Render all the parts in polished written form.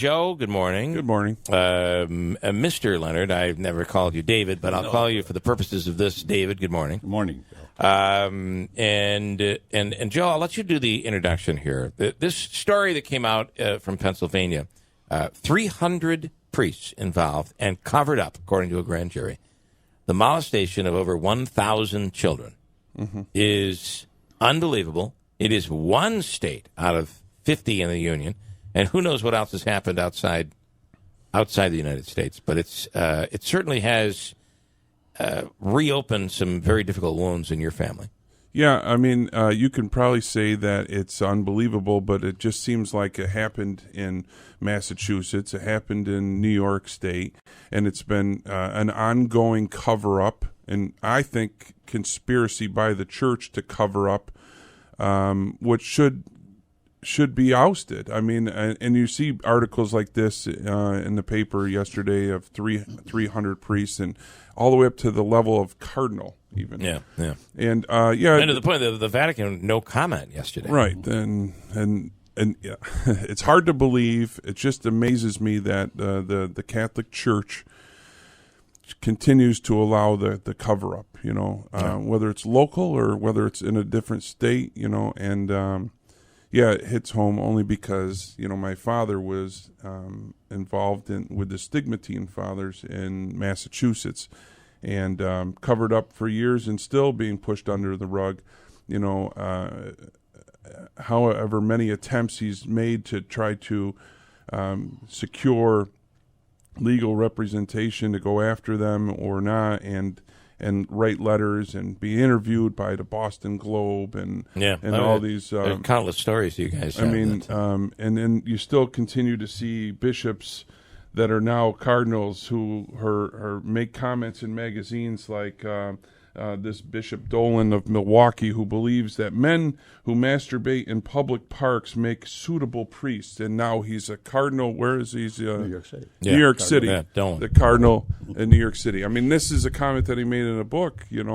Joe, good morning. Good morning. Mr. Leonard, I've never called you David, but I'll call you for the purposes of this, David. Good morning. Good morning. And Joe, I'll let you do the introduction here. This story that came out from Pennsylvania, 300 priests involved and covered up, according to a grand jury. The molestation of over 1,000 children is unbelievable. It is one state out of 50 in the Union. And who knows what else has happened outside the United States? But it certainly has reopened some very difficult wounds in your family. Yeah, I mean, you can probably say that it's unbelievable, but it just seems like it happened in Massachusetts, it happened in New York State, and it's been an ongoing cover-up, and I think conspiracy by the church to cover up what should be ousted. I mean, and you see articles like this in the paper yesterday of 300 priests and all the way up to the level of cardinal even. Yeah. And And to the point that the Vatican, no comment yesterday. Right. And yeah, it's hard to believe. It just amazes me that the Catholic Church continues to allow the cover up, whether it's local or whether it's in a different state, and yeah, it hits home only because, my father was involved with the Stigmatine Fathers in Massachusetts and covered up for years and still being pushed under the rug, however many attempts he's made to try to secure legal representation to go after them or not, and write letters and be interviewed by the Boston Globe and all these countless stories you guys have. I mean, and then you still continue to see bishops that are now cardinals who make comments in magazines like this Bishop Dolan of Milwaukee, who believes that men who masturbate in public parks make suitable priests, and now he's a cardinal. Where is he? New York City. New York City. Yeah, Dolan. The cardinal in New York City. I mean, this is a comment that he made in a book, and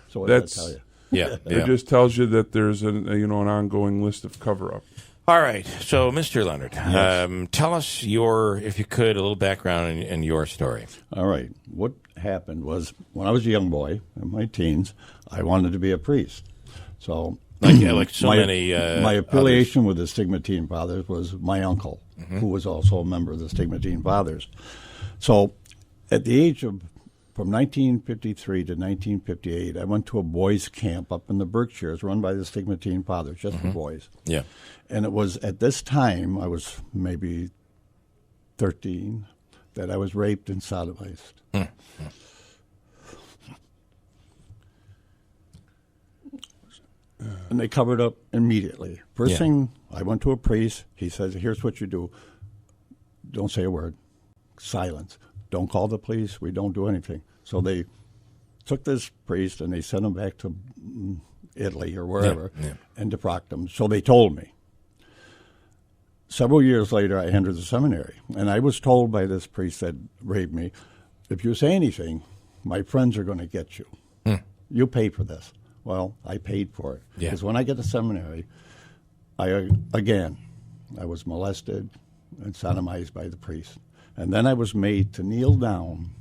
So what does that tell you? Yeah. It just tells you that there's an ongoing list of cover-up. All right. So, Mr. Leonard, Yes. tell us if you could, a little background in your story. All right. What happened was when I was a young boy, in my teens, I wanted to be a priest. So, like so many my affiliation with the Stigmatine Fathers was my uncle, who was also a member of the Stigmatine Fathers. So, at the age of from 1953 to 1958, I went to a boys' camp up in the Berkshires run by the Stigmatine Fathers, just for boys. Yeah. And it was at this time, I was maybe 13, that I was raped and sodomized. And they covered up immediately. First thing, I went to a priest. He says, here's what you do. Don't say a word. Silence. Don't call the police. We don't do anything. So they took this priest and they sent him back to Italy or wherever and defrocked him. So they told me. Several years later, I entered the seminary, and I was told by this priest that raped me, if you say anything, my friends are going to get you. You pay for this. Well, I paid for it. Because when I get to seminary, I was molested and sodomized by the priest. And then I was made to kneel down,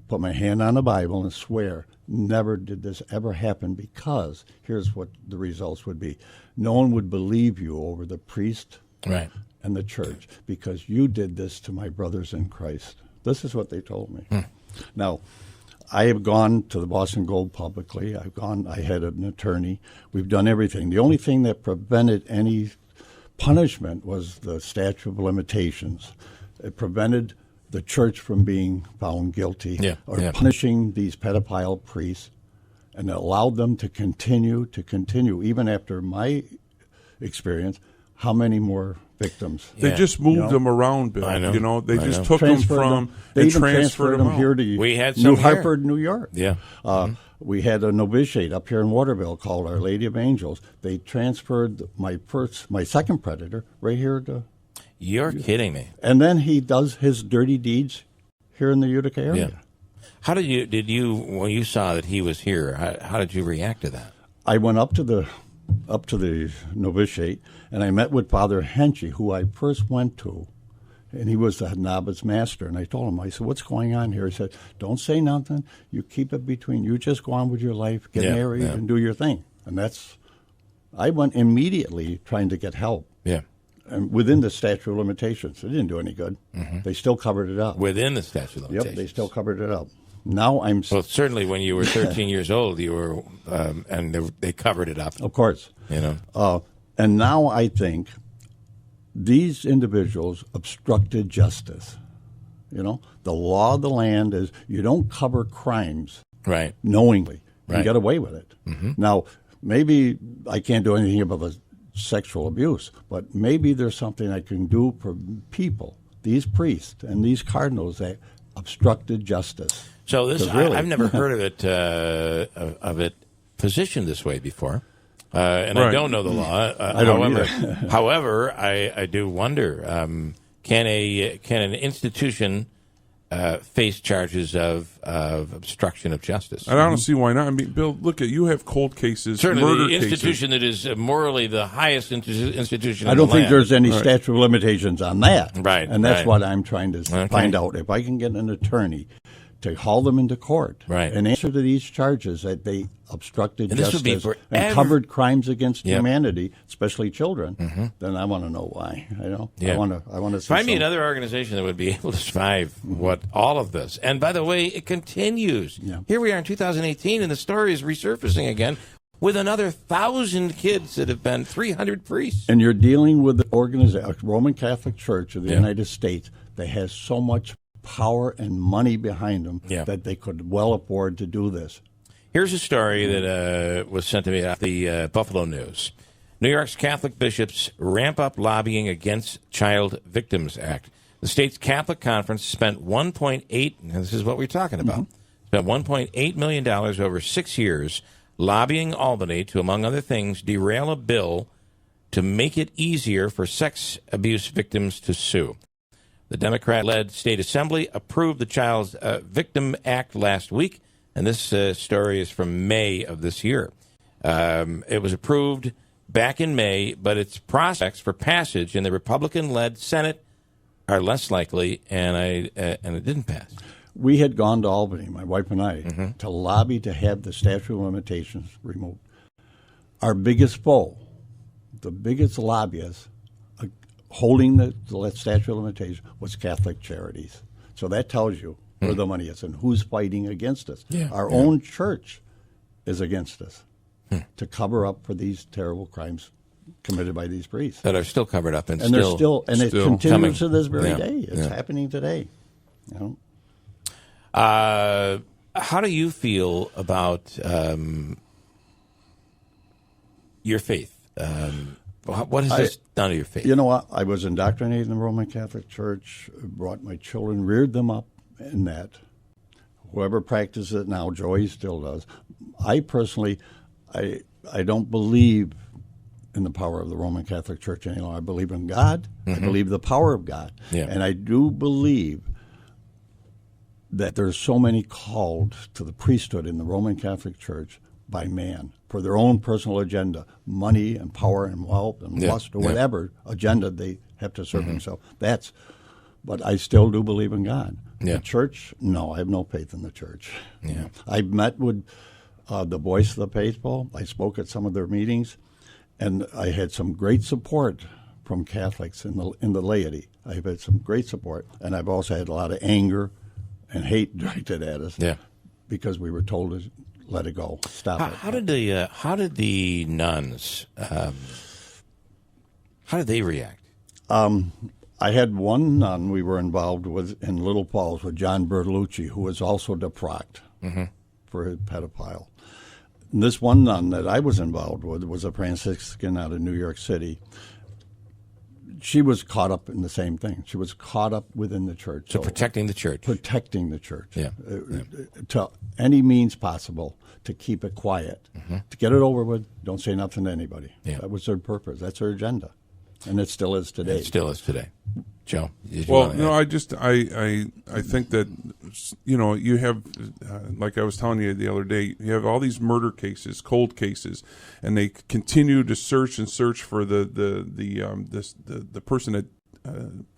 put my hand on the Bible, and swear, never did this ever happen, because here's what the results would be. No one would believe you over the priest and the church, because you did this to my brothers in Christ. This is what they told me. Now, I have gone to the Boston Globe publicly. I had an attorney. We've done everything. The only thing that prevented any punishment was the statute of limitations. It prevented the church from being found guilty or punishing these pedophile priests, and it allowed them to continue, even after my experience. How many more victims? They just moved them around, Bill. I know. They just took them from and transferred them here to we had New some Hartford, New York. Yeah. We had a novitiate up here in Waterville called Our Lady of Angels. They transferred my second predator right here to. You're kidding me. And then he does his dirty deeds here in the Utica area. Yeah. How did you when you saw that he was here? How did you react to that? I went up to the novitiate, and I met with Father Henchy, who I first went to And he was the novice master. And I told him, I said, what's going on here? He said, don't say nothing. You keep it between you. Just go on with your life, get married, and do your thing. And I went immediately trying to get help. Yeah. And within the statute of limitations. It didn't do any good. Mm-hmm. They still covered it up. Within the statute of limitations. Yep, they still covered it up. Now I'm... Well, certainly when you were 13 years old, you were, and they covered it up. Of course. And now I think these individuals obstructed justice. The law of the land is you don't cover crimes knowingly. You get away with it. Mm-hmm. Now, maybe I can't do anything about the sexual abuse, but maybe there's something I can do for people, these priests and these cardinals that obstructed justice. So this, really, I've never heard of it positioned this way before, and I don't know the law. However, I do wonder: can an institution face charges of obstruction of justice? I don't see why not. I mean, Bill, look at you have cold cases, certainly murder the institution cases. That is morally the highest institution. I don't think there's any statute of limitations on that, right? And that's what I'm trying to find out. If I can get an attorney to haul them into court and answer to these charges that they obstructed justice and covered crimes against humanity, especially children, then I want to know why. I want to see. Find me another organization that would be able to survive all of this. And by the way, it continues. Yeah. Here we are in 2018, and the story is resurfacing again with another 1,000 kids that have been 300 priests. And you're dealing with the organization, a Roman Catholic Church of the United States that has so much power and money behind them that they could well afford to do this. Here's a story that was sent to me at the Buffalo News. New York's Catholic bishops ramp up lobbying against Child Victims Act. The state's Catholic Conference spent $1.8, and this is what we're talking about, spent $1.8 million over 6 years lobbying Albany to, among other things, derail a bill to make it easier for sex abuse victims to sue. The Democrat-led state assembly approved the Child Victim Act last week, and this story is from May of this year. It was approved back in May, but its prospects for passage in the Republican-led Senate are less likely, and it didn't pass. We had gone to Albany, my wife and I, to lobby to have the statute of limitations removed. Our biggest foe, the biggest lobbyist, holding the statute of limitations was Catholic Charities. So that tells you where the money is and who's fighting against us. Our own church is against us to cover up for these terrible crimes committed by these priests. That are still covered up and it continues coming. to this very day. It's happening today. How do you feel about your faith? What has this done to your faith? You know what? I was indoctrinated in the Roman Catholic Church, brought my children, reared them up in that. Whoever practices it now, Joey still does. I personally, I don't believe in the power of the Roman Catholic Church any longer. I believe in God. I believe the power of God. And I do believe that there's so many called to the priesthood in the Roman Catholic Church by man for their own personal agenda, money and power and wealth and lust or whatever agenda they have to serve themselves. But I still do believe in God. The church, no, I have no faith in the church. I've met with the Voice of the Faithful. I spoke at some of their meetings, and I had some great support from Catholics in the laity. I've had some great support, and I've also had a lot of anger and hate directed at us because we were told to let it go, stop it. How did the nuns? How did they react? I had one nun we were involved with in Little Falls with John Bertolucci, who was also defrocked for his pedophile. And this one nun that I was involved with was a Franciscan out of New York City. She was caught up in the same thing. She was caught up within the church. So protecting the church. Protecting the church. To any means possible to keep it quiet. To get it over with, don't say nothing to anybody. That was their purpose. That's their agenda. And it still is today. It still is today. Joe? I think that, you have, like I was telling you the other day, you have all these murder cases, cold cases, and they continue to search and search for the person that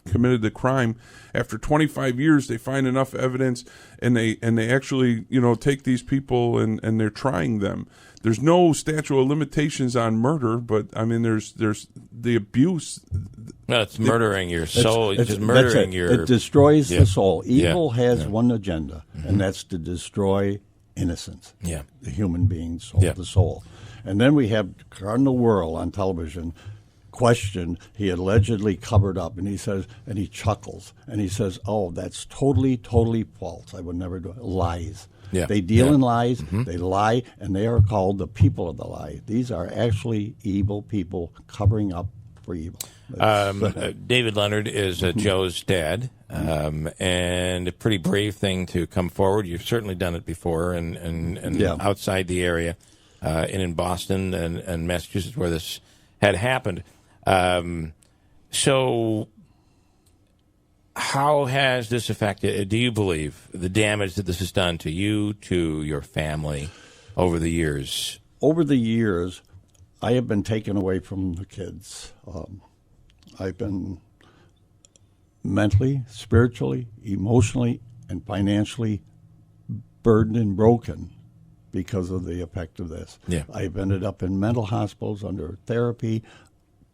committed the crime. After 25 years, they find enough evidence, and they actually take these people and they're trying them. There's no statute of limitations on murder, but I mean, there's the abuse. No, it's murdering your soul. It's just murdering your. It destroys the soul. Evil has one agenda, and that's to destroy innocence. Yeah, the human being's soul, the soul. And then we have Cardinal Wuerl on television questioned. He allegedly covered up, and he says, and he chuckles, and he says, "Oh, that's totally, totally false. I would never do it." Lies. Yeah. They deal in lies, they lie, and they are called the people of the lie. These are actually evil people covering up for evil. David Leonard is Joe's dad, and a pretty brave thing to come forward. You've certainly done it before, and outside the area, and in Boston and Massachusetts where this had happened. So how has this affected, do you believe, the damage that this has done to you, to your family over the years? Over the years, I have been taken away from the kids. I've been mentally, spiritually, emotionally, and financially burdened and broken because of the effect of this. Yeah. I've ended up in mental hospitals under therapy,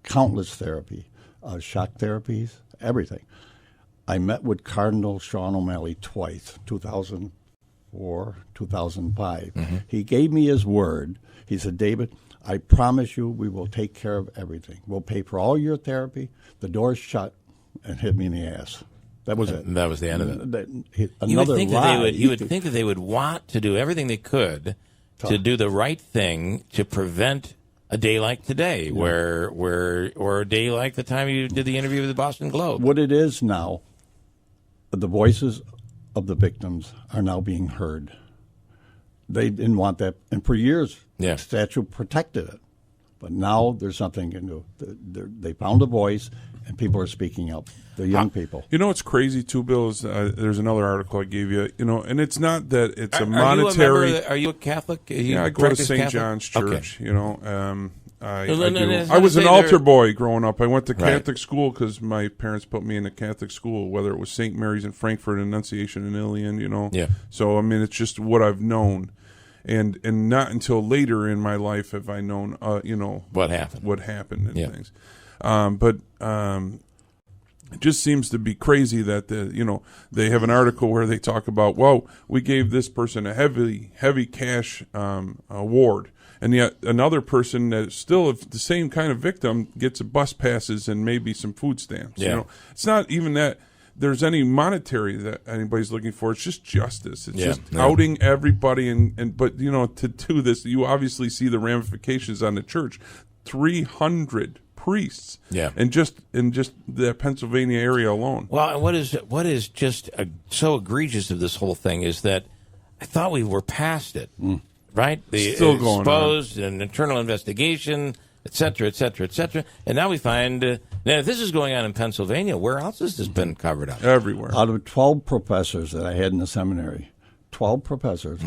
countless therapy, shock therapies, everything. I met with Cardinal Sean O'Malley twice, 2004, 2005. He gave me his word. He said, "David, I promise you we will take care of everything. We'll pay for all your therapy." The door's shut and hit me in the ass. That was it. That was the end of it. You would think that they would want to do everything they could to do the right thing to prevent a day like today, or a day like the time you did the interview with the Boston Globe. What it is now, the voices of the victims are now being heard. They didn't want that, and for years, the statute protected it. But now there's something new. They found a voice, and people are speaking up. The young people. You know what's crazy too, Bill? Is there's another article I gave you. And it's not that it's a monetary. Are you a Catholic? I go to St. John's Church. Okay. I was an altar boy growing up. I went to Catholic school because my parents put me in a Catholic school, whether it was St. Mary's in Frankfurt, Annunciation in Ilion, Yeah. So, I mean, it's just what I've known. And not until later in my life have I known, what happened and things. But it just seems to be crazy that they have an article where they talk about, well, we gave this person a heavy cash award. And yet another person that's still the same kind of victim gets a bus passes and maybe some food stamps. Yeah. It's not even that there's any monetary that anybody's looking for. It's just justice. It's just outing everybody. But to do this, you obviously see the ramifications on the church. 300 priests. Yeah. And just the Pennsylvania area alone. Well, what is just so egregious of this whole thing is that I thought we were past it. Right? The still going exposed and internal investigation, et cetera, et cetera, et cetera. And now we find, now if this is going on in Pennsylvania, where else has this been covered up? Everywhere. Out of 12 professors that I had in the seminary, 12 professors,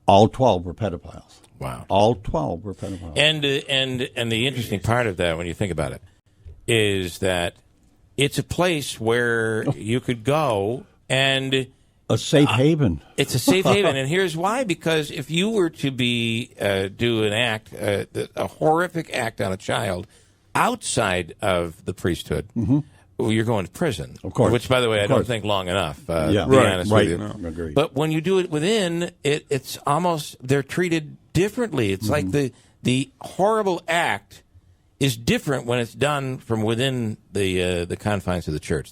all 12 were pedophiles. Wow. All 12 were pedophiles. And the interesting part of that, when you think about it, is that it's a place where you could go and... A safe haven. It's a safe haven, and here's why. Because if you were to do an act, a horrific act on a child outside of the priesthood, well, you're going to prison. Of course. Which, by the way, I don't think long enough. To be honest with you. No. Agreed. But when you do it within, it's almost, they're treated differently. It's like the horrible act is different when it's done from within the confines of the church.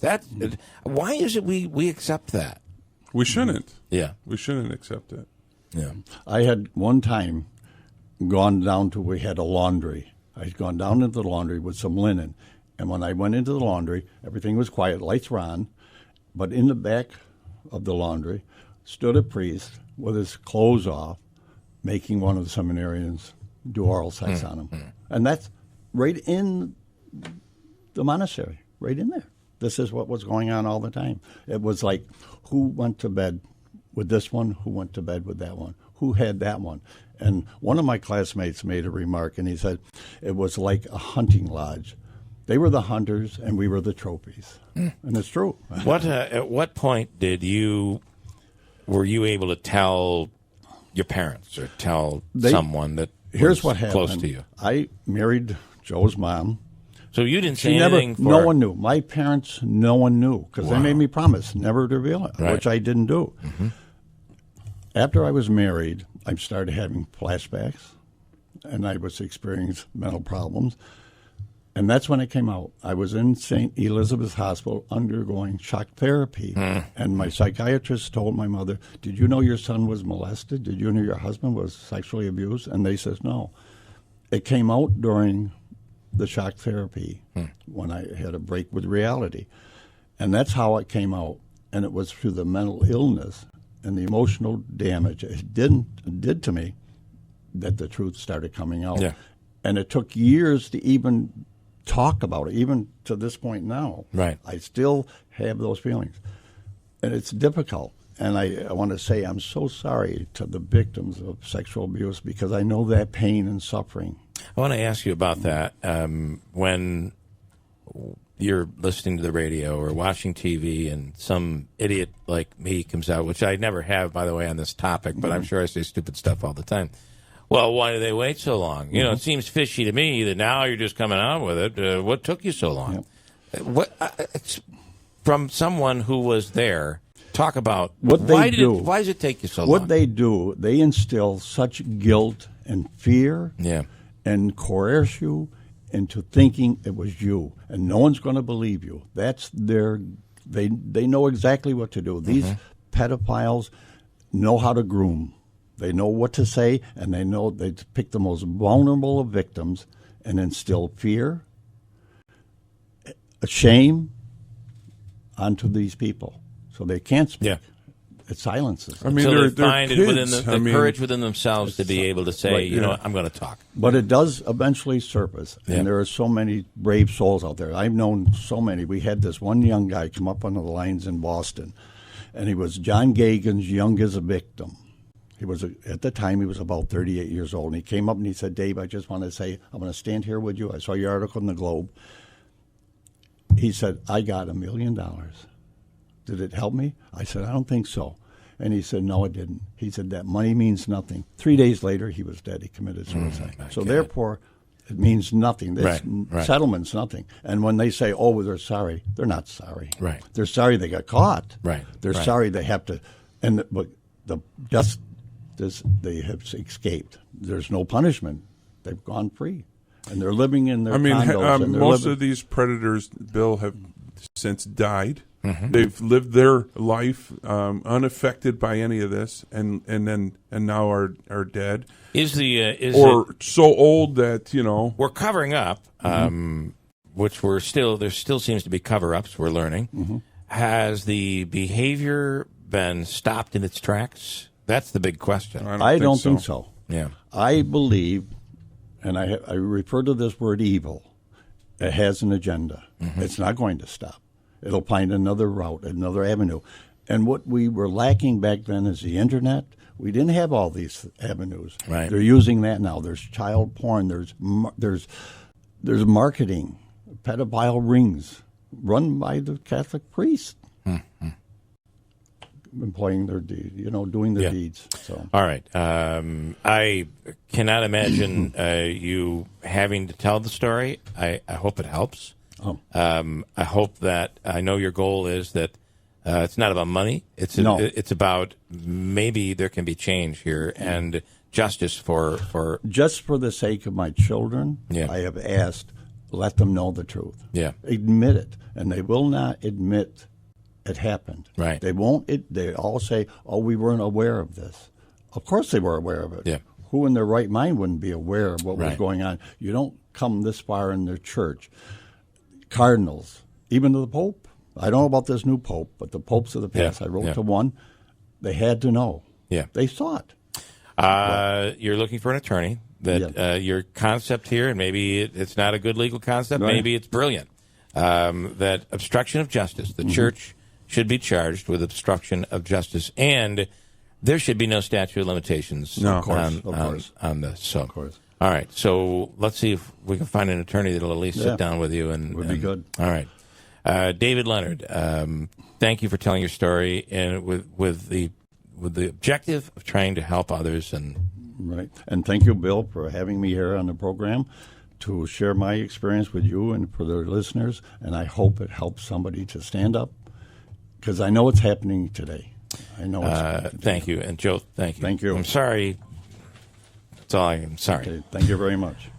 Why is it we accept that? We shouldn't. Yeah. We shouldn't accept it. Yeah. I had one time gone down to, we had a laundry. I'd gone down into the laundry with some linen. And when I went into the laundry, everything was quiet, lights were on. But in the back of the laundry stood a priest with his clothes off, making one of the seminarians do oral sex on him. And that's right in the monastery, right in there. This is what was going on all the time. It was like, who went to bed with this one? Who went to bed with that one? Who had that one? And one of my classmates made a remark, and he said it was like a hunting lodge. They were the hunters, and we were the trophies. And it's true. At what point were you able to tell your parents or tell someone that Here's was what happened. close to you? I married Joe's mom. So you didn't say anything for... No one knew. My parents, no one knew, because they made me promise never to reveal it, Right. which I didn't do. Mm-hmm. After I was married, I started having flashbacks, and I was experiencing mental problems. And that's when it came out. I was in St. Elizabeth's Hospital undergoing shock therapy. And my psychiatrist told my mother, did you know your son was molested? Did you know your husband was sexually abused? And they says no. It came out during the shock therapy when I had a break with reality. And that's how it came out. And it was through the mental illness and the emotional damage it did to me that the truth started coming out. Yeah. And it took years to even talk about it, even to this point now. Right. I still have those feelings. And it's difficult. And I want to say I'm so sorry to the victims of sexual abuse because I know that pain and suffering. I want to ask you about that. When you're listening to the radio or watching TV and some idiot like me comes out, which I never have, by the way, on this topic, but I'm sure I say stupid stuff all the time. Well, why do they wait so long? You know, it seems fishy to me that now you're just coming out with it. What took you so long? From someone who was there, talk about why does it take you so long? What they do, they instill such guilt and fear and coerce you into thinking it was you, and no one's going to believe you. That's they know exactly what to do. These pedophiles know how to groom. They know what to say, and they know they pick the most vulnerable of victims and instill fear, shame onto these people. So they can't speak. Yeah. It silences. I mean, so they're they find kids. it within the courage within themselves to be able to say, right, you know, I'm going to talk. But it does eventually surface, and Yeah. there are so many brave souls out there. I've known so many. We had this one young guy come up on the lines in Boston, and he was John Gagan's youngest victim. He was, at the time, he was about 38 years old. And he came up and he said, Dave, I just want to say, I'm going to stand here with you. I saw your article in the Globe. He said, I got $1 million. Did it help me? I said, I don't think so. And he said, no, it didn't. He said, that money means nothing. 3 days later, he was dead. He committed suicide. So therefore, it means nothing. This settlement's nothing. And when they say, oh, they're sorry, they're not sorry. Right. They're sorry they got caught. Right. They're sorry they have to, but they have escaped. There's no punishment. They've gone free. And they're living in their condos. Most of these predators, Bill, have since died. Mm-hmm. They've lived their life unaffected by any of this, and now are dead. So old that we're covering up, which there still seems to be cover-ups. We're learning. Mm-hmm. Has the behavior been stopped in its tracks? That's the big question. I don't think so. Yeah, I believe, and I refer to this word evil. It has an agenda. Mm-hmm. It's not going to stop. It'll find another route, another avenue. And what we were lacking back then is the internet. We didn't have all these avenues. Right. They're using that now. There's child porn. There's marketing, pedophile rings run by the Catholic priests. Mm-hmm. Employing their doing their deeds. So. All right. I cannot imagine you having to tell the story. I hope it helps. Oh. I hope that I know your goal is that it's not about money. It's about maybe there can be change here and justice for just for the sake of my children. Yeah. I have asked, let them know the truth. Yeah. Admit it, and they will not admit it happened. Right. They won't. They all say, "Oh, we weren't aware of this." Of course, they were aware of it. Yeah. Who in their right mind wouldn't be aware of what was going on? You don't come this far in their church. Cardinals, even to the Pope. I don't know about this new Pope, but the popes of the past. I wrote to one. They had to know. Yeah. They saw it. You're looking for an attorney. Your concept here, and maybe it's not a good legal concept. Right. Maybe it's brilliant. That obstruction of justice. The church should be charged with obstruction of justice, and there should be no statute of limitations on this. So, of course. All right. So let's see if we can find an attorney that'll at least sit down with you. Would be good. All right. David Leonard, thank you for telling your story and with the objective of trying to help others. Right. And thank you, Bill, for having me here on the program to share my experience with you and for the listeners. And I hope it helps somebody to stand up because I know it's happening today. I know it's happening today. Thank you. And Joe, thank you. Thank you. I'm sorry. That's all I'm sorry. Okay. Thank you very much.